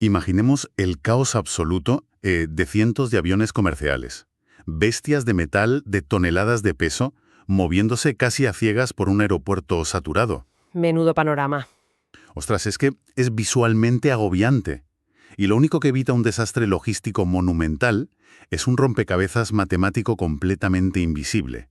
Imaginemos el caos absoluto de cientos de aviones comerciales. Bestias de metal de toneladas de peso moviéndose casi a ciegas por un aeropuerto saturado. Menudo panorama. Ostras, es que es visualmente agobiante. Y lo único que evita un desastre logístico monumental es un rompecabezas matemático completamente invisible.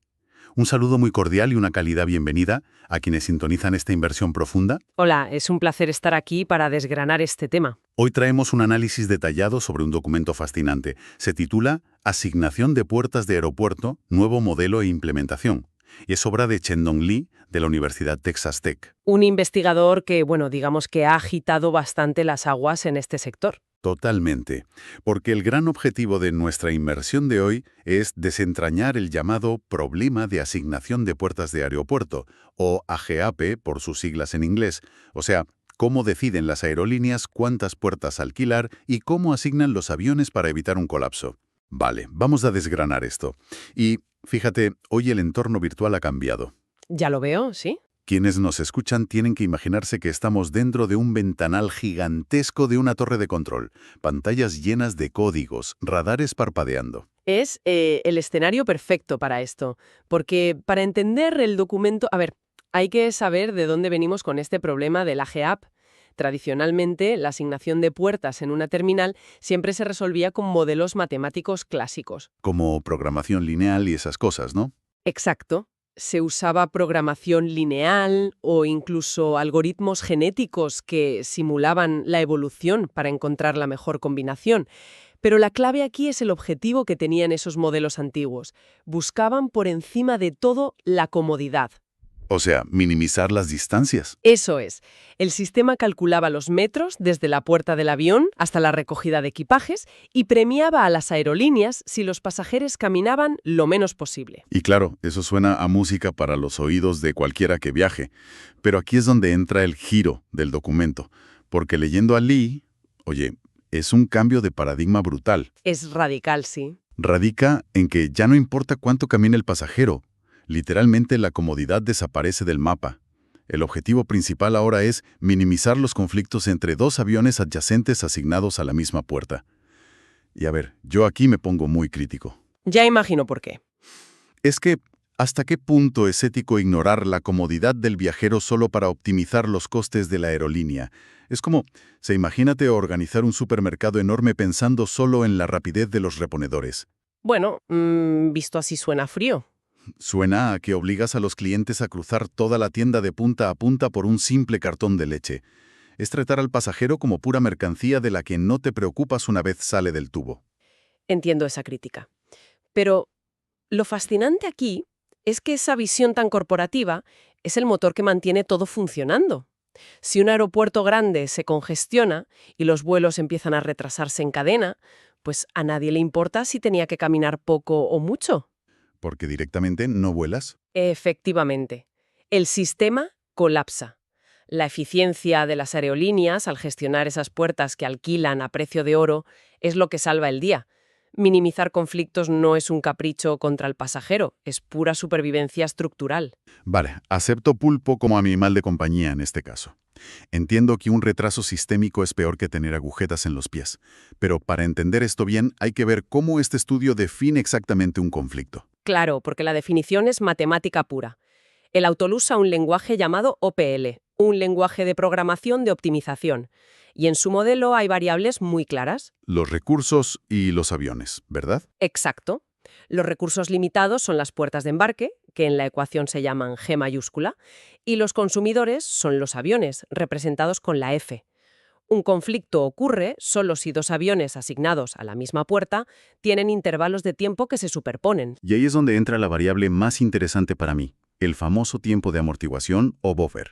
Un saludo muy cordial y una cálida bienvenida a quienes sintonizan esta inversión profunda. Hola, es un placer estar aquí para desgranar este tema. Hoy traemos un análisis detallado sobre un documento fascinante. Se titula Asignación de puertas de aeropuerto, nuevo modelo e implementación. Y es obra de Chendong Lee, de la Universidad Texas Tech. Un investigador que, digamos que ha agitado bastante las aguas en este sector. Totalmente, porque el gran objetivo de nuestra inmersión de hoy es desentrañar el llamado problema de asignación de puertas de aeropuerto, o AGAP por sus siglas en inglés, o sea, cómo deciden las aerolíneas cuántas puertas alquilar y cómo asignan los aviones para evitar un colapso. Vale, vamos a desgranar esto. Y, fíjate, hoy el entorno virtual ha cambiado. Ya lo veo, ¿sí? Quienes nos escuchan tienen que imaginarse que estamos dentro de un ventanal gigantesco de una torre de control, pantallas llenas de códigos, radares parpadeando. Es el escenario perfecto para esto, porque para entender el documento, hay que saber de dónde venimos con este problema del AGAP. Tradicionalmente, la asignación de puertas en una terminal siempre se resolvía con modelos matemáticos clásicos. Como programación lineal y esas cosas, ¿no? Exacto. Se usaba programación lineal o incluso algoritmos genéticos que simulaban la evolución para encontrar la mejor combinación. Pero la clave aquí es el objetivo que tenían esos modelos antiguos. Buscaban por encima de todo la comodidad. O sea, minimizar las distancias. Eso es. El sistema calculaba los metros desde la puerta del avión hasta la recogida de equipajes y premiaba a las aerolíneas si los pasajeros caminaban lo menos posible. Y claro, eso suena a música para los oídos de cualquiera que viaje. Pero aquí es donde entra el giro del documento. Porque leyendo a Lee, oye, es un cambio de paradigma brutal. Es radical, sí. Radica en que ya no importa cuánto camine el pasajero. Literalmente la comodidad desaparece del mapa. El objetivo principal ahora es minimizar los conflictos entre dos aviones adyacentes asignados a la misma puerta. Y a ver, yo aquí me pongo muy crítico. Ya imagino por qué. Es que, ¿hasta qué punto es ético ignorar la comodidad del viajero solo para optimizar los costes de la aerolínea? Es como, imagínate organizar un supermercado enorme pensando solo en la rapidez de los reponedores. Bueno, visto así suena frío. Suena a que obligas a los clientes a cruzar toda la tienda de punta a punta por un simple cartón de leche. Es tratar al pasajero como pura mercancía de la que no te preocupas una vez sale del tubo. Entiendo esa crítica. Pero lo fascinante aquí es que esa visión tan corporativa es el motor que mantiene todo funcionando. Si un aeropuerto grande se congestiona y los vuelos empiezan a retrasarse en cadena, pues a nadie le importa si tenía que caminar poco o mucho. ¿Porque directamente no vuelas? Efectivamente. El sistema colapsa. La eficiencia de las aerolíneas al gestionar esas puertas que alquilan a precio de oro es lo que salva el día. Minimizar conflictos no es un capricho contra el pasajero, es pura supervivencia estructural. Vale, acepto pulpo como animal de compañía en este caso. Entiendo que un retraso sistémico es peor que tener agujetas en los pies, pero para entender esto bien hay que ver cómo este estudio define exactamente un conflicto. Claro, porque la definición es matemática pura. El autor usa un lenguaje llamado OPL, un lenguaje de programación de optimización, y en su modelo hay variables muy claras. Los recursos y los aviones, ¿verdad? Exacto. Los recursos limitados son las puertas de embarque, que en la ecuación se llaman G mayúscula, y los consumidores son los aviones, representados con la F. Un conflicto ocurre solo si dos aviones asignados a la misma puerta tienen intervalos de tiempo que se superponen. Y ahí es donde entra la variable más interesante para mí, el famoso tiempo de amortiguación o buffer,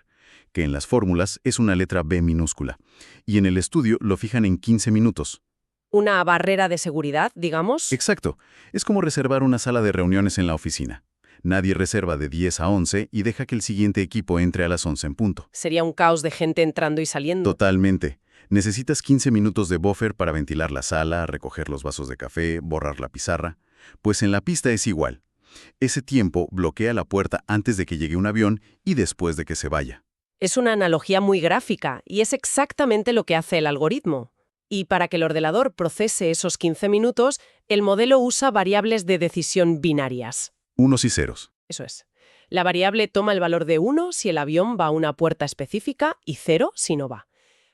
que en las fórmulas es una letra B minúscula, y en el estudio lo fijan en 15 minutos. Una barrera de seguridad, digamos. Exacto. Es como reservar una sala de reuniones en la oficina. Nadie reserva de 10 a 11 y deja que el siguiente equipo entre a las 11 en punto. Sería un caos de gente entrando y saliendo. Totalmente. Necesitas 15 minutos de buffer para ventilar la sala, recoger los vasos de café, borrar la pizarra. Pues en la pista es igual. Ese tiempo bloquea la puerta antes de que llegue un avión y después de que se vaya. Es una analogía muy gráfica y es exactamente lo que hace el algoritmo. Y para que el ordenador procese esos 15 minutos, el modelo usa variables de decisión binarias. Unos y ceros. Eso es. La variable toma el valor de 1 si el avión va a una puerta específica y 0 si no va.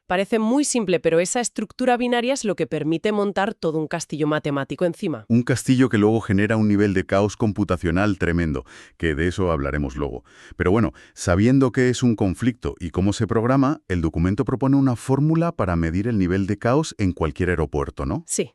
Parece muy simple, pero esa estructura binaria es lo que permite montar todo un castillo matemático encima. Un castillo que luego genera un nivel de caos computacional tremendo, que de eso hablaremos luego. Pero bueno, sabiendo qué es un conflicto y cómo se programa, el documento propone una fórmula para medir el nivel de caos en cualquier aeropuerto, ¿no? Sí.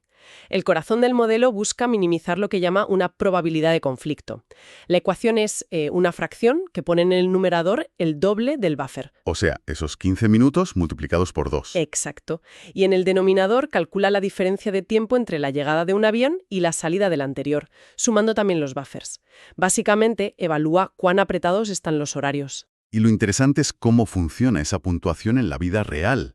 El corazón del modelo busca minimizar lo que llama una probabilidad de conflicto. La ecuación es una fracción que pone en el numerador el doble del buffer. O sea, esos 15 minutos multiplicados por 2. Exacto. Y en el denominador calcula la diferencia de tiempo entre la llegada de un avión y la salida del anterior, sumando también los buffers. Básicamente, evalúa cuán apretados están los horarios. Y lo interesante es cómo funciona esa puntuación en la vida real.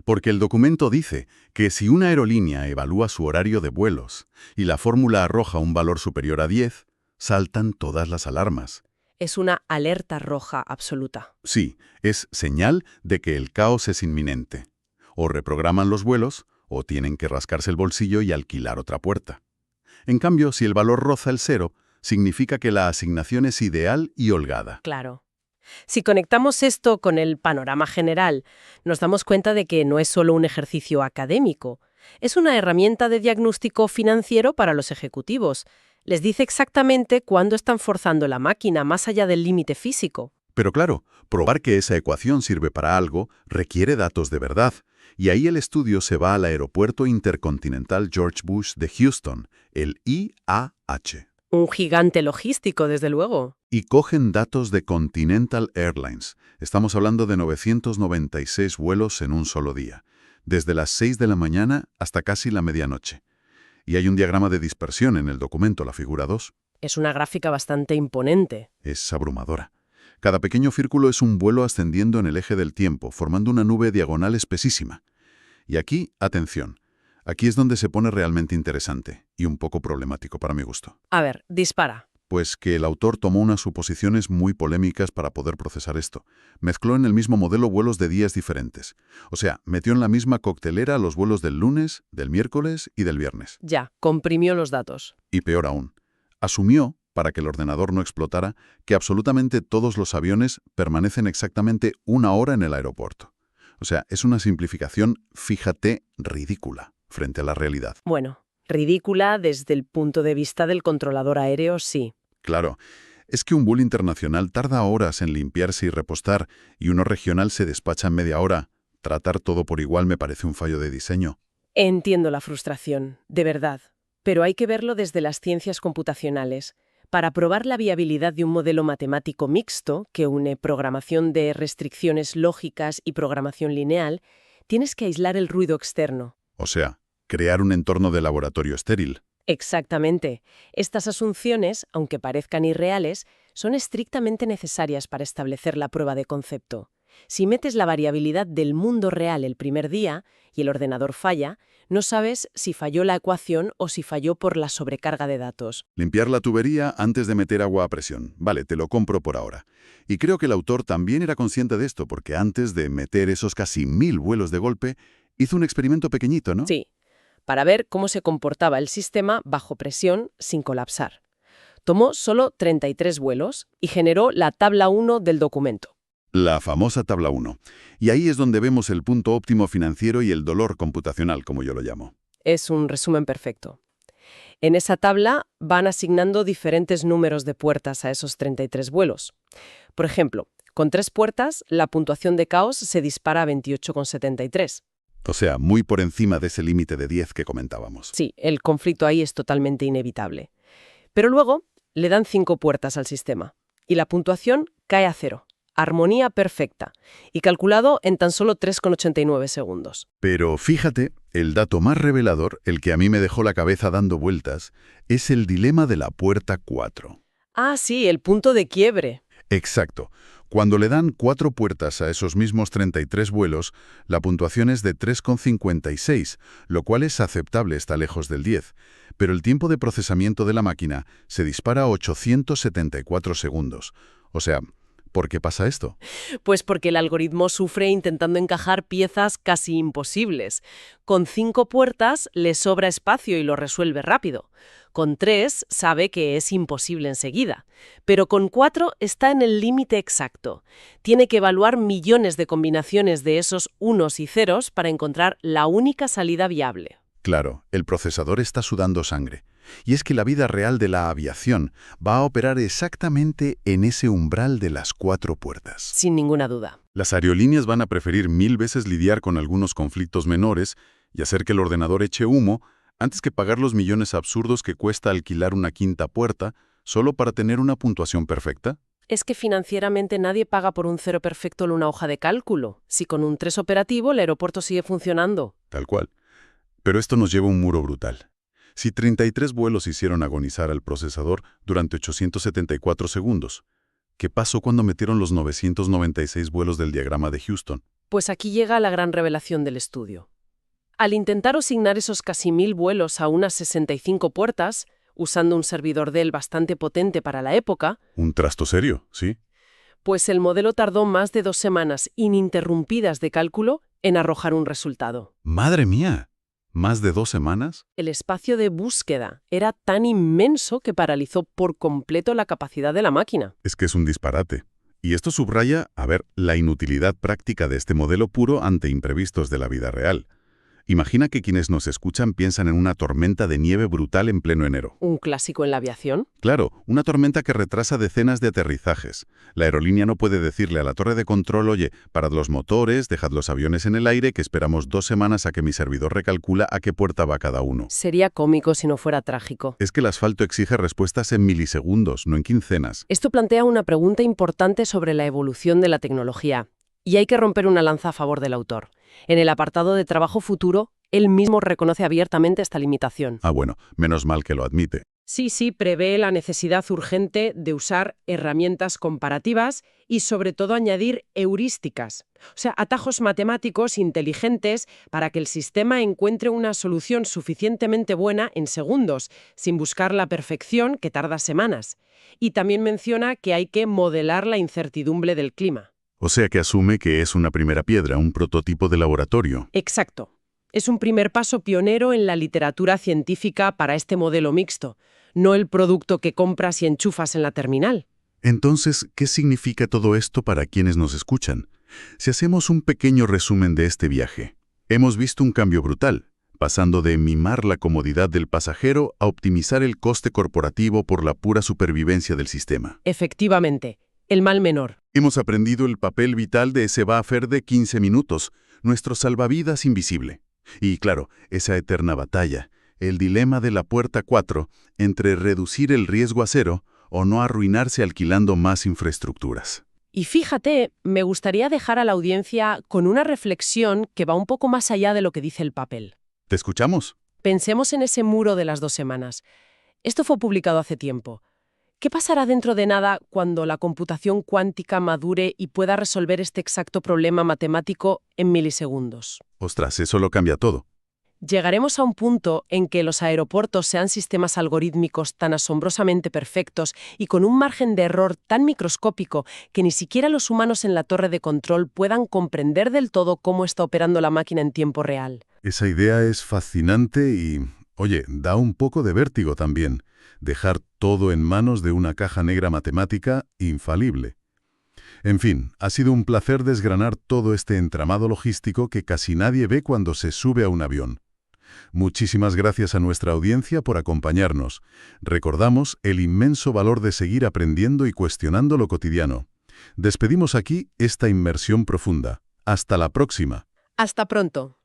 Porque el documento dice que si una aerolínea evalúa su horario de vuelos y la fórmula arroja un valor superior a 10, saltan todas las alarmas. Es una alerta roja absoluta. Sí, es señal de que el caos es inminente. O reprograman los vuelos, o tienen que rascarse el bolsillo y alquilar otra puerta. En cambio, si el valor roza el 0, significa que la asignación es ideal y holgada. Claro. Si conectamos esto con el panorama general, nos damos cuenta de que no es solo un ejercicio académico, es una herramienta de diagnóstico financiero para los ejecutivos. Les dice exactamente cuándo están forzando la máquina más allá del límite físico. Pero claro, probar que esa ecuación sirve para algo requiere datos de verdad, y ahí el estudio se va al Aeropuerto Intercontinental George Bush de Houston, el IAH. Un gigante logístico, desde luego. Y cogen datos de Continental Airlines. Estamos hablando de 996 vuelos en un solo día, desde las 6 de la mañana hasta casi la medianoche. Y hay un diagrama de dispersión en el documento, la figura 2. Es una gráfica bastante imponente. Es abrumadora. Cada pequeño círculo es un vuelo ascendiendo en el eje del tiempo, formando una nube diagonal espesísima. Y aquí, atención, aquí es donde se pone realmente interesante y un poco problemático para mi gusto. A ver, dispara. Pues que el autor tomó unas suposiciones muy polémicas para poder procesar esto. Mezcló en el mismo modelo vuelos de días diferentes. O sea, metió en la misma coctelera los vuelos del lunes, del miércoles y del viernes. Ya, comprimió los datos. Y peor aún, asumió, para que el ordenador no explotara, que absolutamente todos los aviones permanecen exactamente una hora en el aeropuerto. O sea, es una simplificación, fíjate, ridícula frente a la realidad. Bueno, ridícula desde el punto de vista del controlador aéreo, sí. Claro, es que un vuelo internacional tarda horas en limpiarse y repostar, y uno regional se despacha en media hora. Tratar todo por igual me parece un fallo de diseño. Entiendo la frustración, de verdad. Pero hay que verlo desde las ciencias computacionales. Para probar la viabilidad de un modelo matemático mixto, que une programación de restricciones lógicas y programación lineal, tienes que aislar el ruido externo. O sea, crear un entorno de laboratorio estéril. Exactamente. Estas asunciones, aunque parezcan irreales, son estrictamente necesarias para establecer la prueba de concepto. Si metes la variabilidad del mundo real el primer día y el ordenador falla, no sabes si falló la ecuación o si falló por la sobrecarga de datos. Limpiar la tubería antes de meter agua a presión. Vale, te lo compro por ahora. Y creo que el autor también era consciente de esto, porque antes de meter esos casi 1000 vuelos de golpe, hizo un experimento pequeñito, ¿no? Sí, para ver cómo se comportaba el sistema bajo presión sin colapsar. Tomó solo 33 vuelos y generó la tabla 1 del documento. La famosa tabla 1. Y ahí es donde vemos el punto óptimo financiero y el dolor computacional, como yo lo llamo. Es un resumen perfecto. En esa tabla van asignando diferentes números de puertas a esos 33 vuelos. Por ejemplo, con 3 puertas, la puntuación de caos se dispara a 28,73. O sea, muy por encima de ese límite de 10 que comentábamos. Sí, el conflicto ahí es totalmente inevitable. Pero luego le dan 5 puertas al sistema y la puntuación cae a 0. Armonía perfecta y calculado en tan solo 3,89 segundos. Pero fíjate, el dato más revelador, el que a mí me dejó la cabeza dando vueltas, es el dilema de la puerta 4. Ah, sí, el punto de quiebre. Exacto. Cuando le dan 4 puertas a esos mismos 33 vuelos, la puntuación es de 3,56, lo cual es aceptable, está lejos del 10. Pero el tiempo de procesamiento de la máquina se dispara a 874 segundos. O sea, ¿Por qué pasa esto? Pues porque el algoritmo sufre intentando encajar piezas casi imposibles. Con 5 puertas le sobra espacio y lo resuelve rápido. Con 3 sabe que es imposible enseguida. Pero con 4 está en el límite exacto. Tiene que evaluar millones de combinaciones de esos unos y ceros para encontrar la única salida viable. Claro, el procesador está sudando sangre. Y es que la vida real de la aviación va a operar exactamente en ese umbral de las 4 puertas. Sin ninguna duda. Las aerolíneas van a preferir 1000 veces lidiar con algunos conflictos menores y hacer que el ordenador eche humo antes que pagar los millones absurdos que cuesta alquilar una quinta puerta solo para tener una puntuación perfecta. Es que financieramente nadie paga por un 0 perfecto en una hoja de cálculo. Si con un 3 operativo el aeropuerto sigue funcionando. Tal cual. Pero esto nos lleva a un muro brutal. Si 33 vuelos hicieron agonizar al procesador durante 874 segundos, ¿qué pasó cuando metieron los 996 vuelos del diagrama de Houston? Pues aquí llega la gran revelación del estudio. Al intentar asignar esos casi 1000 vuelos a unas 65 puertas, usando un servidor Dell bastante potente para la época, Un trasto serio, ¿sí? pues el modelo tardó más de 2 semanas ininterrumpidas de cálculo en arrojar un resultado. ¡Madre mía! ¿Más de 2 semanas? El espacio de búsqueda era tan inmenso que paralizó por completo la capacidad de la máquina. Es que es un disparate. Y esto subraya, la inutilidad práctica de este modelo puro ante imprevistos de la vida real. Imagina que quienes nos escuchan piensan en una tormenta de nieve brutal en pleno enero. ¿Un clásico en la aviación? Claro, una tormenta que retrasa decenas de aterrizajes. La aerolínea no puede decirle a la torre de control, oye, parad los motores, dejad los aviones en el aire, que esperamos 2 semanas a que mi servidor recalcula a qué puerta va cada uno. Sería cómico si no fuera trágico. Es que el asfalto exige respuestas en milisegundos, no en quincenas. Esto plantea una pregunta importante sobre la evolución de la tecnología. Y hay que romper una lanza a favor del autor. En el apartado de trabajo futuro, él mismo reconoce abiertamente esta limitación. Ah, bueno, menos mal que lo admite. Sí, prevé la necesidad urgente de usar herramientas comparativas y sobre todo añadir heurísticas, o sea, atajos matemáticos inteligentes para que el sistema encuentre una solución suficientemente buena en segundos, sin buscar la perfección que tarda semanas. Y también menciona que hay que modelar la incertidumbre del clima. O sea que asume que es una primera piedra, un prototipo de laboratorio. Exacto. Es un primer paso pionero en la literatura científica para este modelo mixto, no el producto que compras y enchufas en la terminal. Entonces, ¿qué significa todo esto para quienes nos escuchan? Si hacemos un pequeño resumen de este viaje, hemos visto un cambio brutal, pasando de mimar la comodidad del pasajero a optimizar el coste corporativo por la pura supervivencia del sistema. Efectivamente, el mal menor. Hemos aprendido el papel vital de ese buffer de 15 minutos, nuestro salvavidas invisible. Y claro, esa eterna batalla, el dilema de la puerta 4 entre reducir el riesgo a 0 o no arruinarse alquilando más infraestructuras. Y fíjate, me gustaría dejar a la audiencia con una reflexión que va un poco más allá de lo que dice el papel. ¿Te escuchamos? Pensemos en ese muro de las 2 semanas. Esto fue publicado hace tiempo. ¿Qué pasará dentro de nada cuando la computación cuántica madure y pueda resolver este exacto problema matemático en milisegundos? Ostras, eso lo cambia todo. Llegaremos a un punto en que los aeropuertos sean sistemas algorítmicos tan asombrosamente perfectos y con un margen de error tan microscópico que ni siquiera los humanos en la torre de control puedan comprender del todo cómo está operando la máquina en tiempo real. Esa idea es fascinante y, oye, da un poco de vértigo también. Dejar todo en manos de una caja negra matemática infalible. En fin, ha sido un placer desgranar todo este entramado logístico que casi nadie ve cuando se sube a un avión. Muchísimas gracias a nuestra audiencia por acompañarnos. Recordamos el inmenso valor de seguir aprendiendo y cuestionando lo cotidiano. Despedimos aquí esta inmersión profunda. Hasta la próxima. Hasta pronto.